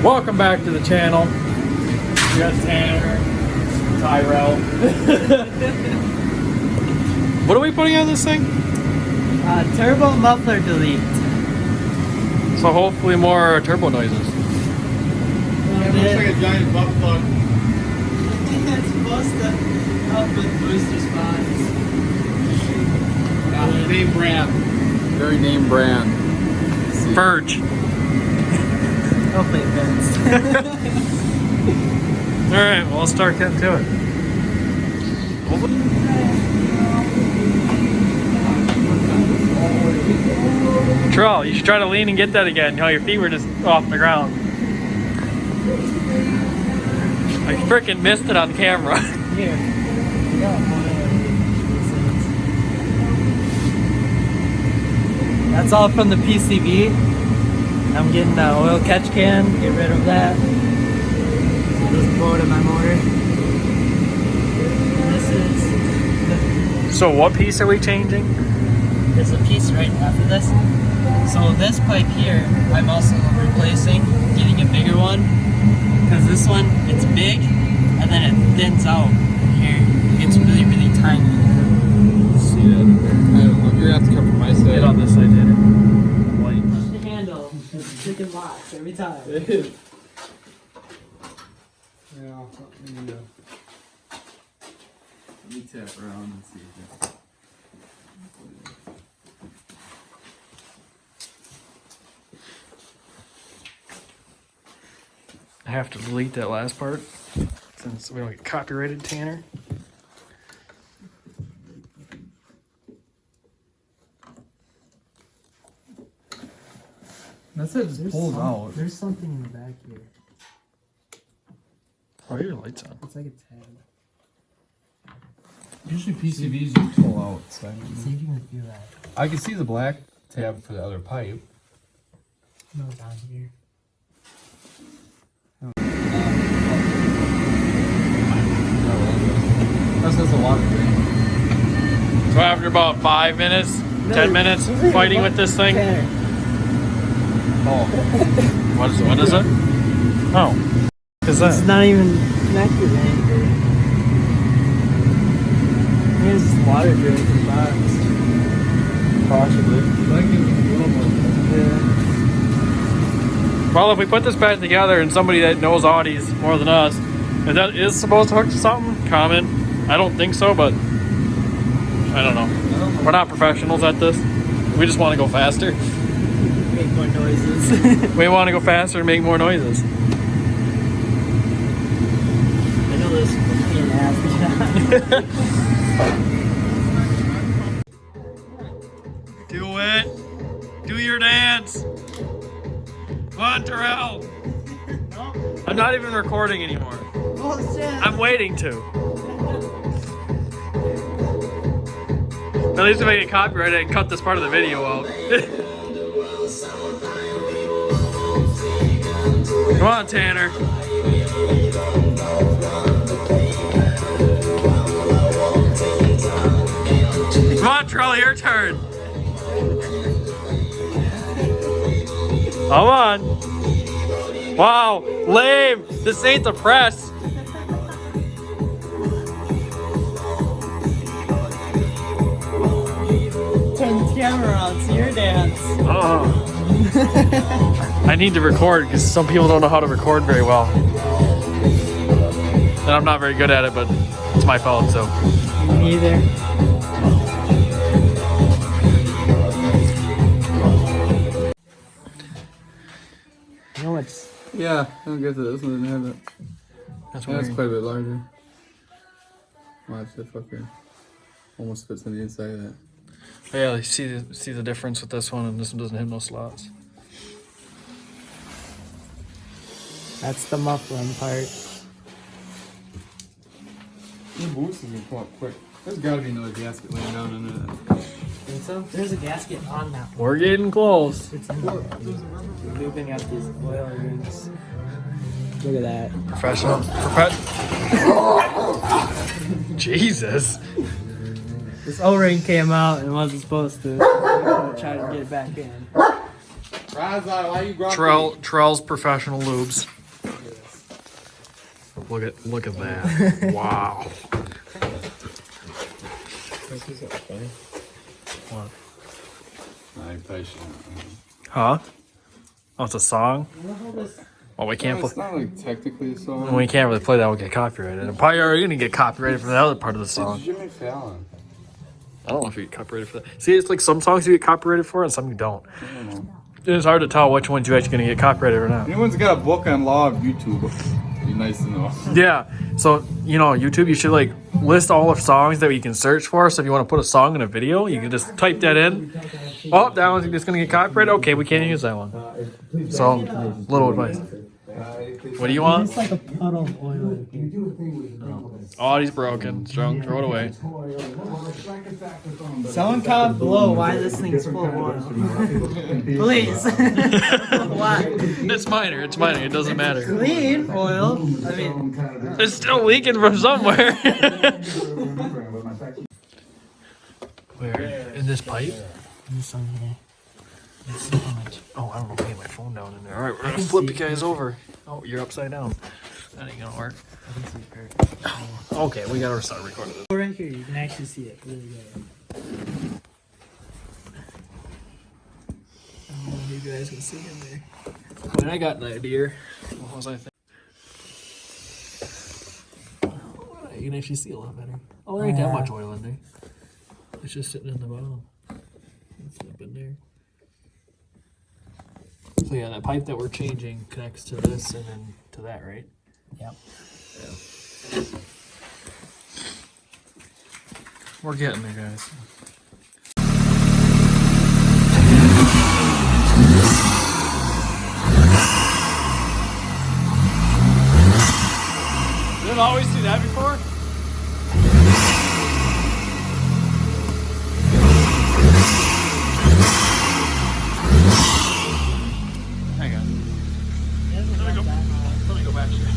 Welcome back to the channel. We got Tanner, Tyrell. What are we putting on this thing? Turbo muffler delete. So hopefully more turbo noises. It looks like a giant butt plug. It's supposed to help with boost response. Name brand. Very name brand. Verge. Hopefully it fits. Alright, well, let's start getting to it. Terrell, you should try to lean and get that again. How your feet were just off the ground. I freaking missed it on camera. Here. That's all from the PCB. I'm getting the oil catch can, get rid of that. It doesn't blow it in my motor. And this is So what piece are we changing? there's a piece right after this. So this pipe here, I'm also replacing, getting a bigger one. Because this one, it's big, and then it thins out. Here, it gets really, really tiny. See that? You're gonna have to come from my side. Get on this side, Tanner. White. Push the handle. It's a chicken box every time. It is. Yeah, let me tap around and see if I have to delete that last part since we don't get copyrighted, Tanner. That's it, just pulls out. There's something in the back here. Why are your lights on? It's like a tab. Usually PCBs just pull out. So See if you can feel that. I can see the black tab for the other pipe. No, down here. That's just a water drain. So after about 5 minutes, 10 minutes fighting with this thing, Oh, what is it? Oh, is It's that? not even connected to anything. Here's this water drain in the box. Possibly. that gives it a little more. Yeah. Well, if we put this back together and somebody that knows Audis more than us, if that is supposed to hook to something, comment. I don't think so, but I don't know. We're not professionals at this. We just want to go faster. Make more noises. We want to go faster and make more noises. I know this being ass. Do it. Do your dance. Come on, Terrell. I'm not even recording anymore. Bullshit. I'm waiting to. At least if I get copyrighted, I can cut this part of the video out. Come on, Tanner. Come on, Terrell, your turn. Come on. Wow, lame. This ain't the press. Turn the camera on, see your dance. Oh. I need to record because some people don't know how to record very well. And I'm not very good at it, but it's my fault, so. Me either. You know what's Yeah, I'll get to this one. Didn't have it. That's That's weird. quite a bit larger. Watch that fucker. Almost fits on the inside of that. Yeah, you see the difference with this one, and this one doesn't have no slots. That's the muffling part. The boots is gonna come up quick. There's gotta be another gasket laying down under that. Think so? There's a gasket on that one. We're getting close. It's in there. Looping up these oil rings. Look at that. Professional. Jesus. This O-ring came out and wasn't supposed to. I'm gonna try to get it back in. Raza, why you brought Trell's Professional Lubes. Look at that. Wow. What? I patient. Huh? Oh, it's a song? Oh, we can't It's play. not like technically a song. We can't really play that. We'll get copyrighted. And probably are going to get copyrighted from the other part of the It's song. Jimmy Fallon. I don't know if you get copyrighted for that. See, it's like some songs you get copyrighted for and some you don't. I don't know. It's hard to tell which ones you're actually going to get copyrighted or not. Anyone's got a book on law of YouTube. Be nice to know. Yeah. So, you know, YouTube, you should like list all the songs that you can search for. So if you want to put a song in a video, you can just type that in. Oh, that one's just going to get copyrighted. Okay, we can't use that one. So, little advice. What do you want? It's like a puddle of oil. Audi's broken. Strong. Throw it away. Someone comment below why this thing's full of oil. Please. Why? It's minor. It's minor. It doesn't matter. Clean oil. I mean, It's still leaking from somewhere. Where? In this pipe? this one here. Oh, I don't know. Get my phone down in there. All right, we're gonna flip you guys over. Oh, you're upside down. That ain't gonna work. Okay, we gotta start recording this. Right here, you can actually see it really good. I don't know if you guys can see in there. When I got an idea, what was I thinking? You can actually see a lot better. Oh, there ain't that much oil in there. It's just sitting in the bottom. It's up in there. So yeah, that pipe that we're changing connects to this and then to that, right? Yep. Yeah. We're getting there, guys. You didn't always see that before? Hang on. Let me go back here.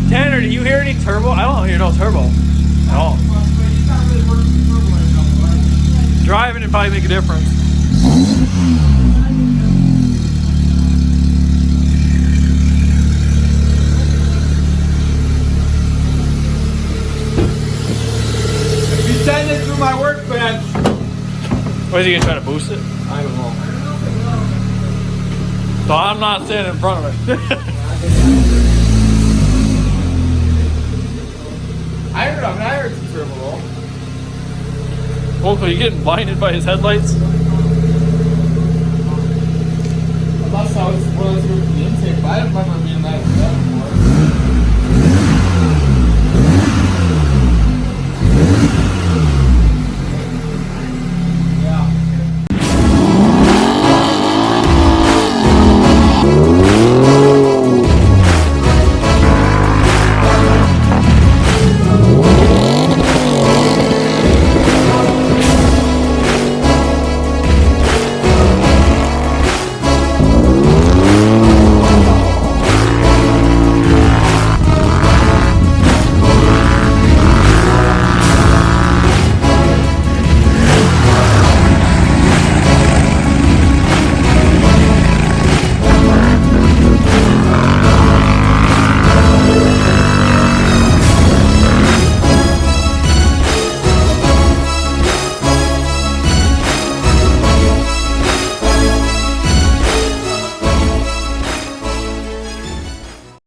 Tanner, do you hear any turbo? I don't hear no turbo at all. Driving it probably make a difference. You send it through my workbench. What, is he gonna try to boost it? I don't know. So I'm not standing in front of it. I heard some turbo roll. Oh, so you getting blinded by his headlights? Unless I was one of